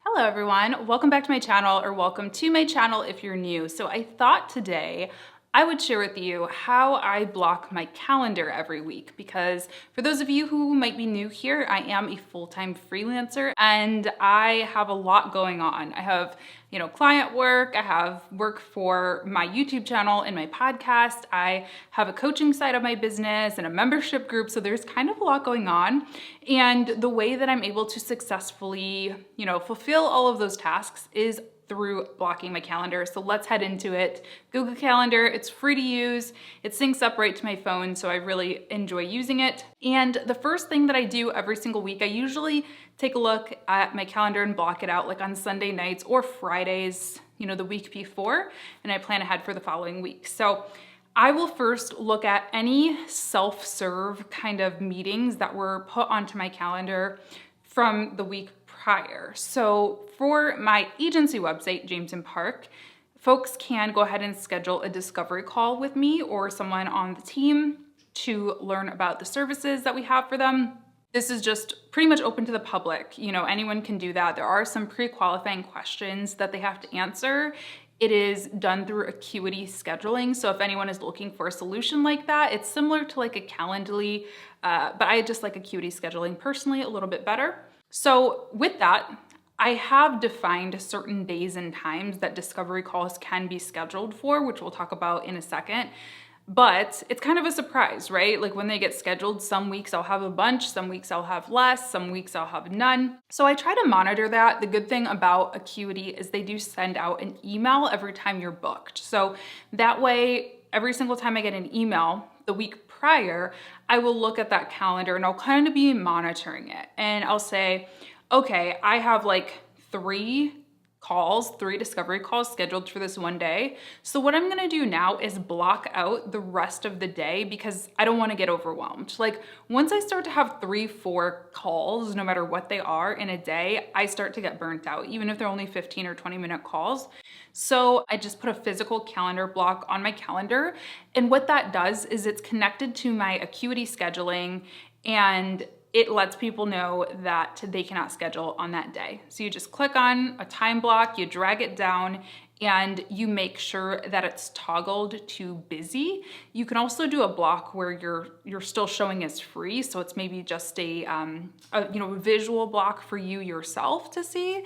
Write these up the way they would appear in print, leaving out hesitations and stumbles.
Hello everyone, welcome back to my channel, or welcome to my channel if you're new. So I thought today I would share with you how I block my calendar every week, because for those of you who might be new here, I am a full-time freelancer and I have a lot going on. I have, client work, I have work for my YouTube channel and my podcast, I have a coaching side of my business and a membership group, so there's kind of a lot going on. And the way that I'm able to successfully, fulfill all of those tasks is through blocking my calendar. So let's head into it. Google Calendar, it's free to use. It syncs up right to my phone, so I really enjoy using it. And the first thing that I do every single week, I usually take a look at my calendar and block it out like on Sunday nights or Fridays, the week before, and I plan ahead for the following week. So I will first look at any self-serve kind of meetings that were put onto my calendar from the week prior. So for my agency website, James and Park, folks can go ahead and schedule a discovery call with me or someone on the team to learn about the services that we have for them. This is just pretty much open to the public. Anyone can do that. There are some pre-qualifying questions that they have to answer. It is done through Acuity scheduling. So if anyone is looking for a solution like that, it's similar to like a Calendly, but I just like Acuity scheduling personally a little bit better. So with that, I have defined certain days and times that discovery calls can be scheduled for, which we'll talk about in a second. But it's kind of a surprise, right? Like when they get scheduled, some weeks I'll have a bunch, some weeks I'll have less, some weeks I'll have none. So I try to monitor that. The good thing about Acuity is they do send out an email every time you're booked. So that way, every single time I get an email the week prior, I will look at that calendar and I'll kind of be monitoring it. And I'll say, okay, I have like three discovery calls scheduled for this one day. So what I'm gonna do now is block out the rest of the day because I don't wanna get overwhelmed. Like once I start to have 3-4 calls, no matter what they are in a day, I start to get burnt out, even if they're only 15 or 20-minute calls. So I just put a physical calendar block on my calendar. And what that does is it's connected to my Acuity scheduling, and it lets people know that they cannot schedule on that day. So you just click on a time block, you drag it down, and you make sure that it's toggled to busy. You can also do a block where you're still showing as free, so it's maybe just a visual block for you yourself to see.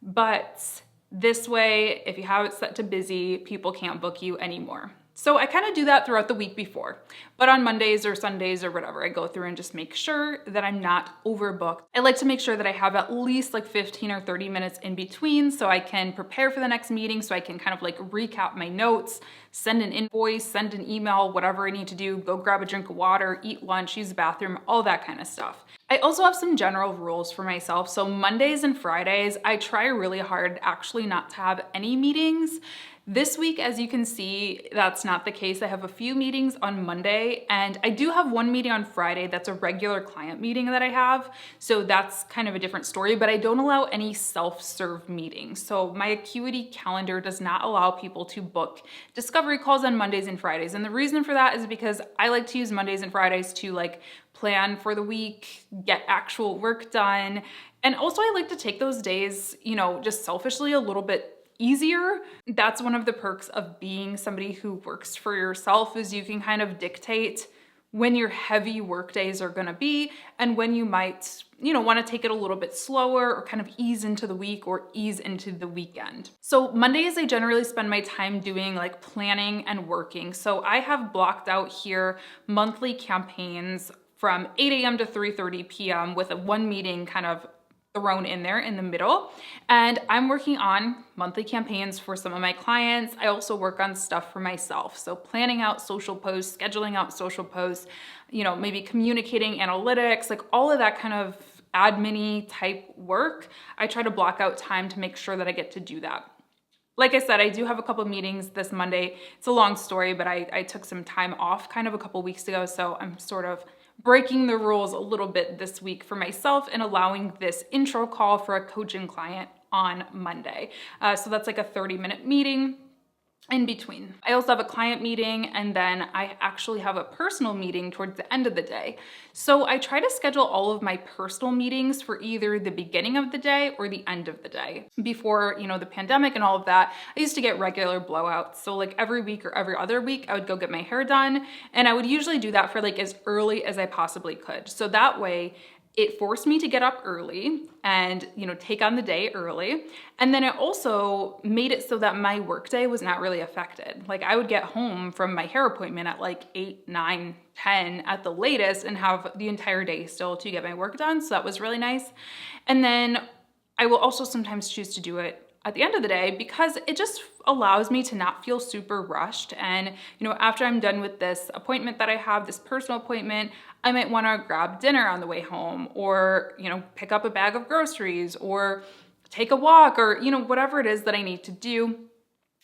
But this way, if you have it set to busy, people can't book you anymore. So I kind of do that throughout the week before, but on Mondays or Sundays or whatever, I go through and just make sure that I'm not overbooked. I like to make sure that I have at least like 15 or 30 minutes in between so I can prepare for the next meeting, so I can kind of like recap my notes, send an invoice, send an email, whatever I need to do, go grab a drink of water, eat lunch, use the bathroom, all that kind of stuff. I also have some general rules for myself. So Mondays and Fridays, I try really hard actually not to have any meetings. This week, as you can see, that's not the case. I have a few meetings on Monday, and I do have one meeting on Friday that's a regular client meeting that I have. So that's kind of a different story, but I don't allow any self-serve meetings. So my Acuity calendar does not allow people to book discovery calls on Mondays and Fridays. And the reason for that is because I like to use Mondays and Fridays to like plan for the week, get actual work done. And also I like to take those days, just selfishly a little bit easier. That's one of the perks of being somebody who works for yourself, is you can kind of dictate when your heavy work days are gonna be and when you might, wanna take it a little bit slower or kind of ease into the week or ease into the weekend. So Mondays, I generally spend my time doing like planning and working. So I have blocked out here monthly campaigns from 8 a.m. to 3:30 p.m. with a one meeting kind of thrown in there in the middle. And I'm working on monthly campaigns for some of my clients. I also work on stuff for myself. So planning out social posts, scheduling out social posts, maybe communicating analytics, like all of that kind of admin-y type work. I try to block out time to make sure that I get to do that. Like I said, I do have a couple of meetings this Monday. It's a long story, but I took some time off kind of a couple weeks ago. So I'm sort of breaking the rules a little bit this week for myself and allowing this intro call for a coaching client on Monday. So that's like a 30-minute meeting. in between. I also have a client meeting, and then I actually have a personal meeting towards the end of the day. So I try to schedule all of my personal meetings for either the beginning of the day or the end of the day. Before, the pandemic and all of that, I used to get regular blowouts. So like every week or every other week, I would go get my hair done, and I would usually do that for like as early as I possibly could. So that way, it forced me to get up early and, take on the day early. And then it also made it so that my workday was not really affected. Like I would get home from my hair appointment at like 8, 9, 10 at the latest and have the entire day still to get my work done. So that was really nice. And then I will also sometimes choose to do it at the end of the day because it just allows me to not feel super rushed. And, after I'm done with this appointment that I have, this personal appointment, I might want to grab dinner on the way home or, pick up a bag of groceries or take a walk or, whatever it is that I need to do.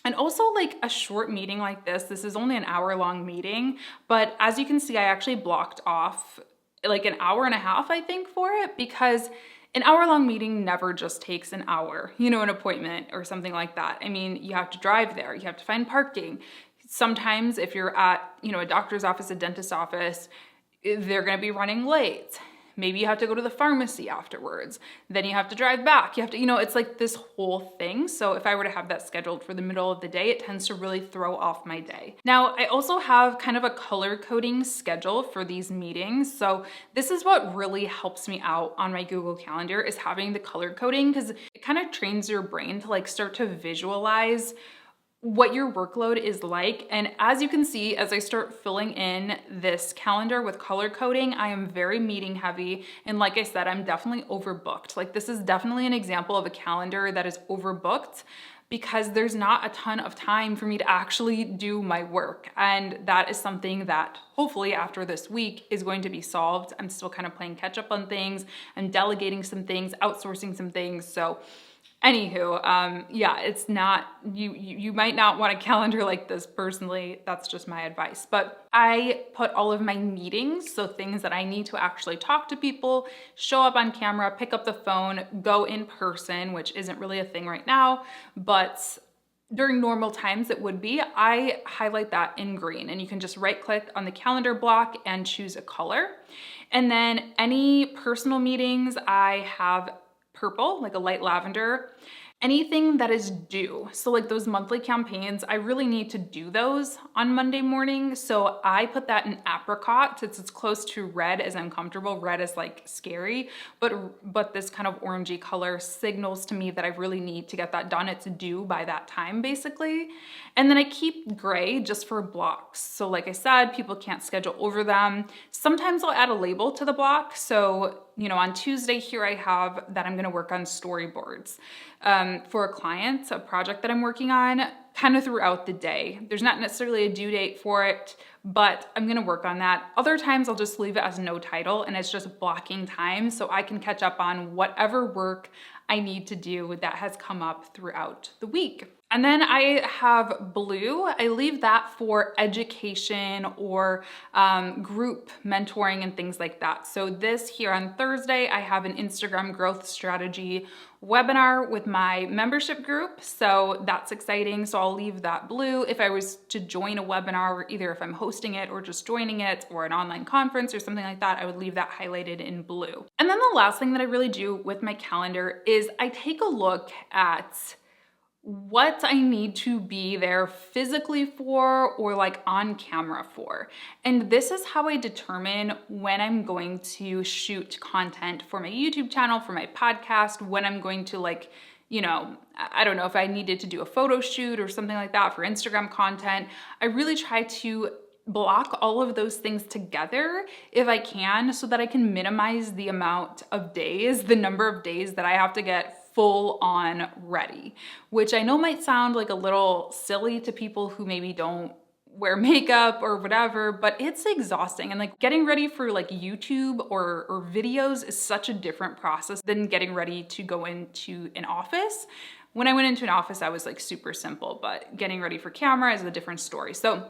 And also like a short meeting like this is only an hour-long meeting, but as you can see, I actually blocked off like an hour and a half, I think, for it because an hour-long meeting never just takes an hour, an appointment or something like that. I mean, you have to drive there, you have to find parking. Sometimes if you're at, a doctor's office, a dentist's office, they're gonna be running late. Maybe you have to go to the pharmacy afterwards. Then you have to drive back. You have to, it's like this whole thing. So if I were to have that scheduled for the middle of the day, it tends to really throw off my day. Now, I also have kind of a color coding schedule for these meetings. So this is what really helps me out on my Google Calendar is having the color coding because it kind of trains your brain to like start to visualize what your workload is like. And as you can see, as I start filling in this calendar with color coding, I am very meeting heavy. And like I said, I'm definitely overbooked. Like this is definitely an example of a calendar that is overbooked because there's not a ton of time for me to actually do my work. And that is something that hopefully after this week is going to be solved. I'm still kind of playing catch up on things. I'm delegating some things, outsourcing some things. So anywho, yeah, it's not, you might not want a calendar like this personally. That's just my advice. But I put all of my meetings, so things that I need to actually talk to people, show up on camera, pick up the phone, go in person, which isn't really a thing right now, but during normal times it would be, I highlight that in green and you can just right click on the calendar block and choose a color. And then any personal meetings, I have purple, like a light lavender. Anything that is due, so like those monthly campaigns, I really need to do those on Monday morning. So I put that in apricot. It's as close to red as I'm comfortable. Red is like scary, but this kind of orangey color signals to me that I really need to get that done. It's due by that time basically. And then I keep gray just for blocks. So like I said, people can't schedule over them. Sometimes I'll add a label to the block. So on Tuesday here I have that I'm gonna work on storyboards for a client, a project that I'm working on kind of throughout the day. There's not necessarily a due date for it, but I'm gonna work on that. Other times I'll just leave it as no title and it's just blocking time so I can catch up on whatever work I need to do that has come up throughout the week. And then I have blue. I leave that for education or group mentoring and things like that. So this here on Thursday, I have an Instagram growth strategy webinar with my membership group. So that's exciting. So I'll leave that blue. If I was to join a webinar, either if I'm hosting it or just joining it or an online conference or something like that, I would leave that highlighted in blue. And then the last thing that I really do with my calendar is I take a look at what I need to be there physically for or like on camera for. And this is how I determine when I'm going to shoot content for my YouTube channel, for my podcast, when I'm going to like, I don't know if I needed to do a photo shoot or something like that for Instagram content. I really try to block all of those things together if I can so that I can minimize the amount of days, the number of days that I have to get full on ready, which I know might sound like a little silly to people who maybe don't wear makeup or whatever, but it's exhausting. And like getting ready for like YouTube or videos is such a different process than getting ready to go into an office. When I went into an office, I was like super simple, but getting ready for camera is a different story. So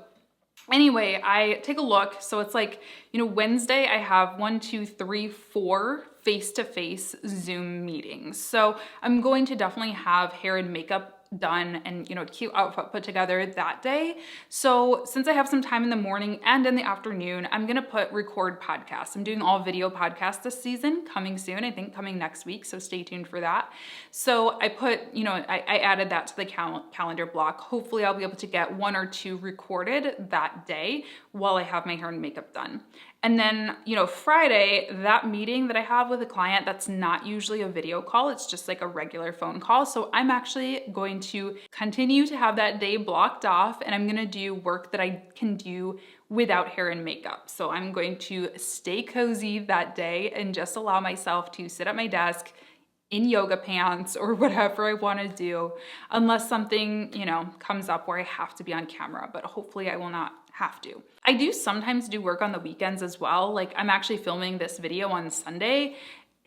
anyway, I take a look. So it's like, Wednesday I have 1, 2, 3, 4 face-to-face Zoom meetings. So I'm going to definitely have hair and makeup done and, a cute outfit put together that day. So since I have some time in the morning and in the afternoon, I'm gonna record podcasts. I'm doing all video podcasts this season, coming soon, I think coming next week, so stay tuned for that. So I put, I added that to the calendar block. Hopefully I'll be able to get 1 or 2 recorded that day while I have my hair and makeup done. And then, Friday, that meeting that I have with a client, that's not usually a video call. It's just like a regular phone call. So I'm actually going to continue to have that day blocked off, and I'm going to do work that I can do without hair and makeup. So I'm going to stay cozy that day and just allow myself to sit at my desk in yoga pants or whatever I want to do, unless something, comes up where I have to be on camera, but hopefully I will not have to. I do sometimes do work on the weekends as well. Like I'm actually filming this video on Sunday,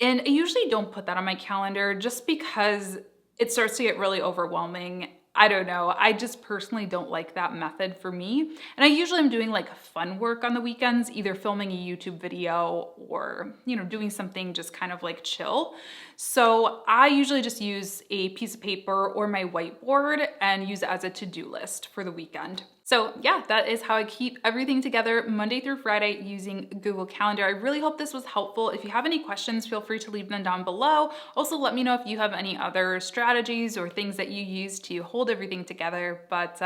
and I usually don't put that on my calendar just because it starts to get really overwhelming. I don't know. I just personally don't like that method for me. And I usually am doing like fun work on the weekends, either filming a YouTube video or, doing something just kind of like chill. So I usually just use a piece of paper or my whiteboard and use it as a to-do list for the weekend. So yeah, that is how I keep everything together Monday through Friday using Google Calendar. I really hope this was helpful. If you have any questions, feel free to leave them down below. Also, let me know if you have any other strategies or things that you use to hold everything together. But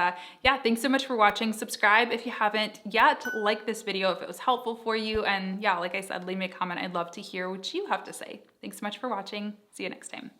yeah, thanks so much for watching. Subscribe if you haven't yet. Like this video if it was helpful for you. And yeah, like I said, leave me a comment. I'd love to hear what you have to say. Thanks so much for watching. See you next time.